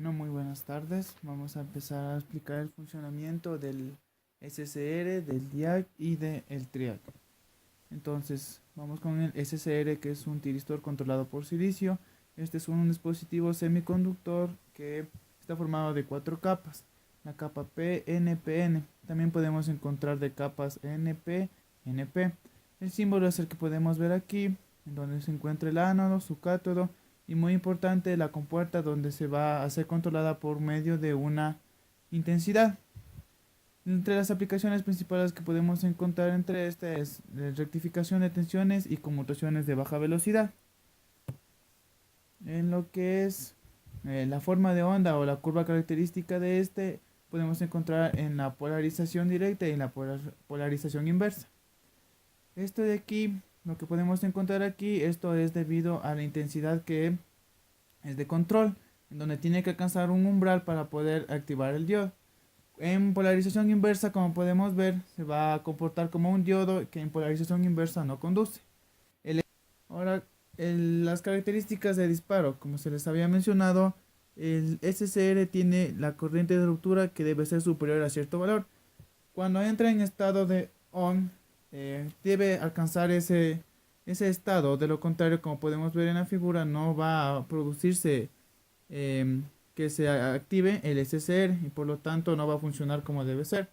Bueno, muy buenas tardes. Vamos a empezar a explicar el funcionamiento del SSR, del DIAC y del TRIAC. Entonces, vamos con el SSR, que es un tiristor controlado por silicio. Este es un dispositivo semiconductor que está formado de 4 capas. La capa P, N, P, N. También podemos encontrar de capas NP, NP. El símbolo es el que podemos ver aquí, en donde se encuentra el ánodo, su cátodo y, muy importante, la compuerta, donde se va a ser controlada por medio de una intensidad. Entre las aplicaciones principales que podemos encontrar entre estas es la rectificación de tensiones y conmutaciones de baja velocidad. En lo que es la forma de onda o la curva característica de este, podemos encontrar en la polarización directa y en la polarización inversa. Esto de aquí, lo que podemos encontrar aquí, esto es debido a la intensidad que es de control, en donde tiene que alcanzar un umbral para poder activar el diodo. En polarización inversa, como podemos ver, se va a comportar como un diodo que en polarización inversa no conduce. Ahora, las características de disparo, como se les había mencionado, el SCR tiene la corriente de ruptura que debe ser superior a cierto valor. Cuando entra en estado de on, debe alcanzar ese estado. De lo contrario, como podemos ver en la figura, no va a producirse que se active el SCR y por lo tanto no va a funcionar como debe ser.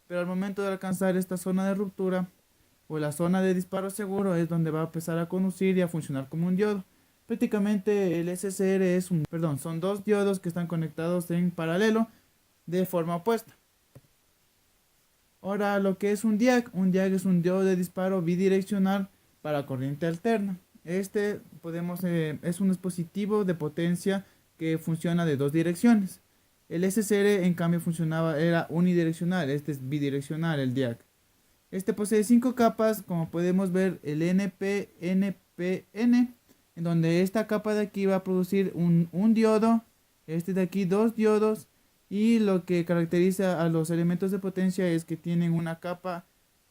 Pero al momento de alcanzar esta zona de ruptura o la zona de disparo seguro, es donde va a empezar a conducir y a funcionar como un diodo. Prácticamente el SCR son dos diodos que están conectados en paralelo de forma opuesta. Ahora, lo que es un DIAC es un diodo de disparo bidireccional para corriente alterna. Es un dispositivo de potencia que funciona de dos direcciones. El SCR, en cambio, era unidireccional. Este es bidireccional, el DIAC. Este posee 5 capas, como podemos ver, el NP, NPN, en donde esta capa de aquí va a producir un diodo, este de aquí dos diodos, y lo que caracteriza a los elementos de potencia es que tienen una capa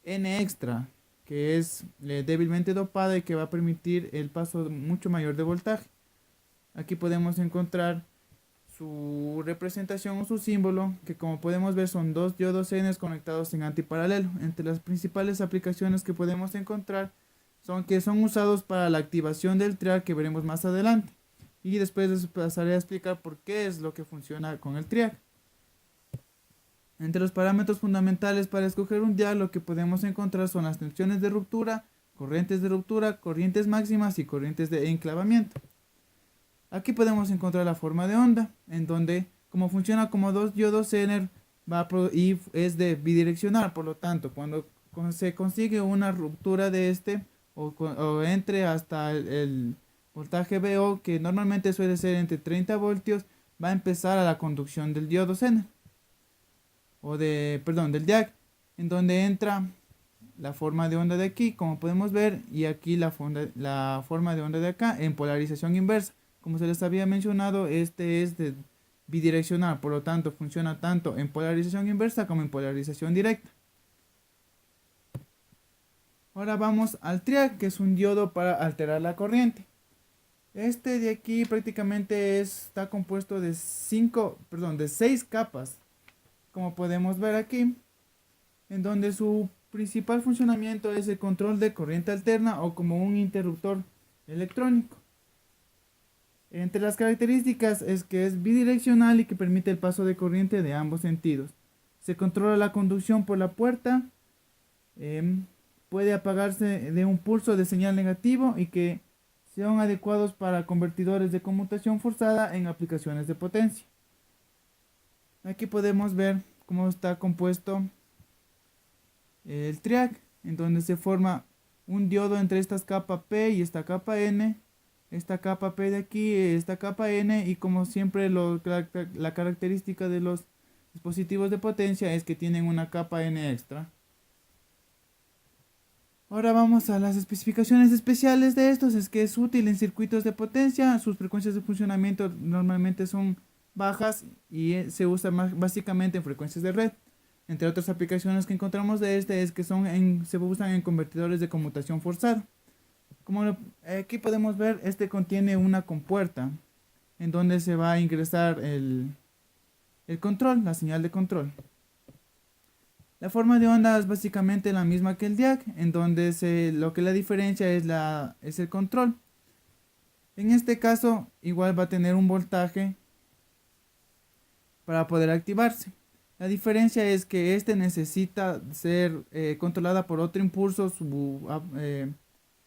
N extra, que es débilmente dopada y que va a permitir el paso mucho mayor de voltaje. Aquí podemos encontrar su representación o su símbolo, que como podemos ver son dos diodos N conectados en antiparalelo. Entre las principales aplicaciones que podemos encontrar son usados para la activación del triac, que veremos más adelante. Y después les pasaré a explicar por qué es lo que funciona con el triac. Entre los parámetros fundamentales para escoger un dial, lo que podemos encontrar son las tensiones de ruptura, corrientes máximas y corrientes de enclavamiento. Aquí podemos encontrar la forma de onda, en donde, como funciona como dos diodos Zener, y es de bidireccional. Por lo tanto, cuando se consigue una ruptura de este, o entre hasta el voltaje VO, que normalmente suele ser entre 30 voltios, va a empezar a la conducción del diodo Zener, del DIAC, en donde entra la forma de onda de aquí, como podemos ver, y aquí la forma de onda de acá en polarización inversa. Como se les había mencionado, este es de bidireccional, por lo tanto funciona tanto en polarización inversa como en polarización directa. Ahora vamos al triac, que es un diodo para alterar la corriente. Este de aquí prácticamente está compuesto de 6 capas, como podemos ver aquí, en donde su principal funcionamiento es el control de corriente alterna o como un interruptor electrónico. Entre las características es que es bidireccional y que permite el paso de corriente de ambos sentidos. Se controla la conducción por la puerta, puede apagarse de un pulso de señal negativo y que sean adecuados para convertidores de conmutación forzada en aplicaciones de potencia. Aquí podemos ver cómo está compuesto el triac, en donde se forma un diodo entre esta capa P y esta capa N, esta capa P de aquí, esta capa N, y como siempre la característica de los dispositivos de potencia es que tienen una capa N extra. Ahora vamos a las especificaciones especiales de estos. Es que es útil en circuitos de potencia, sus frecuencias de funcionamiento normalmente son bajas y se usa básicamente en frecuencias de red. Entre otras aplicaciones que encontramos de este es que se usan en convertidores de conmutación forzada. Como aquí podemos ver, este contiene una compuerta, en donde se va a ingresar el control, la señal de control. La forma de onda es básicamente la misma que el DIAC, en donde lo que la diferencia es el control. En este caso, igual va a tener un voltaje para poder activarse. La diferencia es que este necesita ser controlada por otro impulso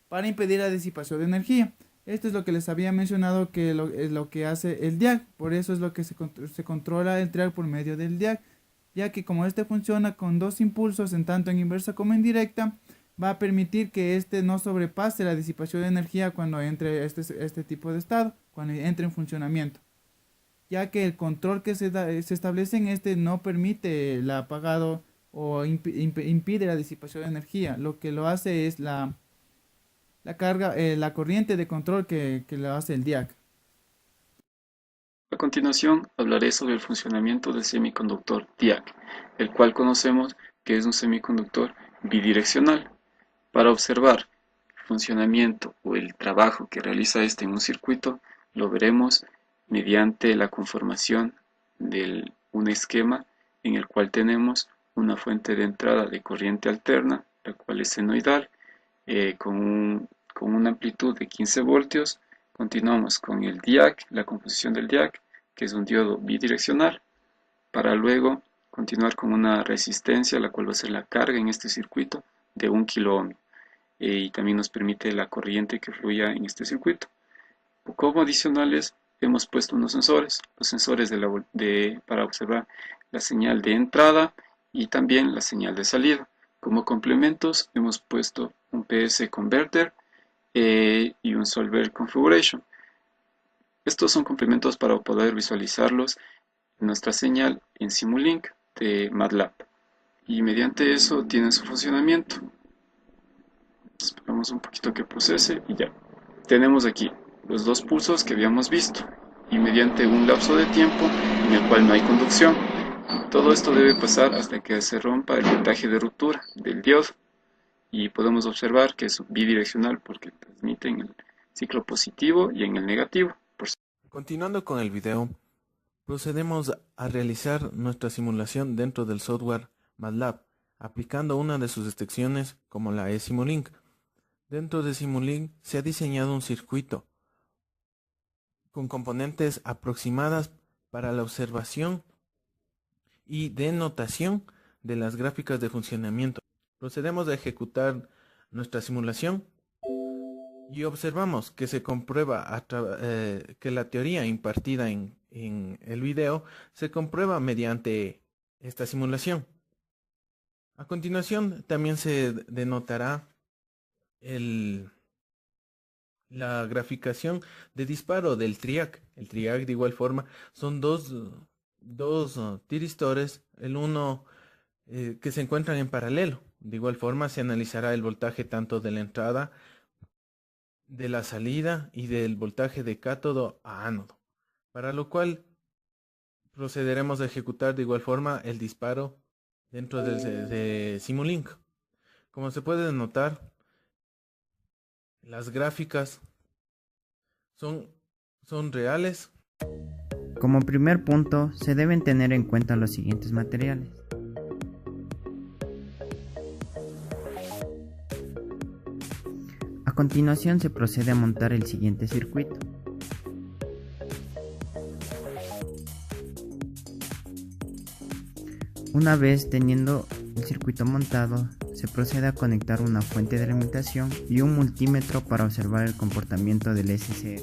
para impedir la disipación de energía. Esto es lo que les había mencionado que es lo que hace el DIAC. Por eso es lo que se controla el triac por medio del DIAC, ya que como este funciona con dos impulsos en tanto en inversa como en directa, va a permitir que este no sobrepase la disipación de energía cuando entre este tipo de estado, cuando entre en funcionamiento, ya que el control que se establece en este no permite el apagado o impide la disipación de energía. Lo que lo hace es la carga, la corriente de control que lo hace el DIAC. A continuación hablaré sobre el funcionamiento del semiconductor DIAC, el cual conocemos que es un semiconductor bidireccional. Para observar el funcionamiento o el trabajo que realiza este en un circuito, lo veremos mediante la conformación de un esquema en el cual tenemos una fuente de entrada de corriente alterna, la cual es senoidal, con una amplitud de 15 voltios. Continuamos con el DIAC, la composición del DIAC, que es un diodo bidireccional, para luego continuar con una resistencia, la cual va a ser la carga en este circuito de 1 kilo-ohm, y también nos permite la corriente que fluya en este circuito. Como adicionales hemos puesto unos sensores, los sensores para observar la señal de entrada y también la señal de salida. Como complementos hemos puesto un PS Converter y un Solver Configuration. Estos son complementos para poder visualizarlos en nuestra señal en Simulink de MATLAB, y mediante eso tienen su funcionamiento. Esperamos un poquito que procese y ya. Tenemos aquí los dos pulsos que habíamos visto y mediante un lapso de tiempo en el cual no hay conducción. Todo esto debe pasar hasta que se rompa el voltaje de ruptura del diodo, y podemos observar que es bidireccional porque transmite en el ciclo positivo y en el negativo. Continuando con el video, procedemos a realizar nuestra simulación dentro del software MATLAB, aplicando una de sus extensiones como la eSimulink. Dentro de Simulink se ha diseñado un circuito con componentes aproximadas para la observación y denotación de las gráficas de funcionamiento. Procedemos a ejecutar nuestra simulación y observamos que se comprueba que la teoría impartida en el video se comprueba mediante esta simulación. A continuación también se denotará la graficación de disparo del triac. El triac de igual forma son dos tiristores, el uno que se encuentran en paralelo. De igual forma se analizará el voltaje tanto de la entrada, de la salida y del voltaje de cátodo a ánodo, para lo cual procederemos a ejecutar de igual forma el disparo dentro de Simulink. Como se puede notar, las gráficas son reales. Como primer punto, se deben tener en cuenta los siguientes materiales. A continuación se procede a montar el siguiente circuito. Una vez teniendo el circuito montado, se procede a conectar una fuente de alimentación y un multímetro para observar el comportamiento del SCR.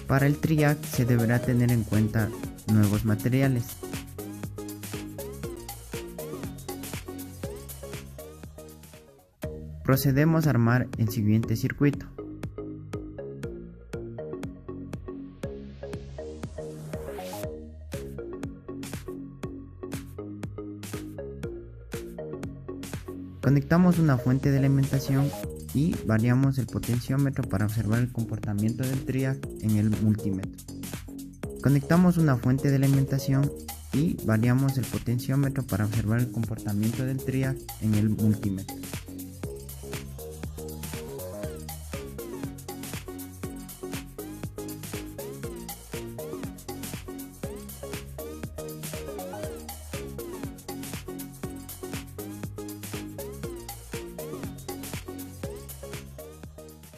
Para el triac se deberá tener en cuenta nuevos materiales. Procedemos a armar el siguiente circuito. Conectamos una fuente de alimentación y variamos el potenciómetro para observar el comportamiento del triac en el multímetro. Conectamos una fuente de alimentación y variamos el potenciómetro para observar el comportamiento del triac en el multímetro.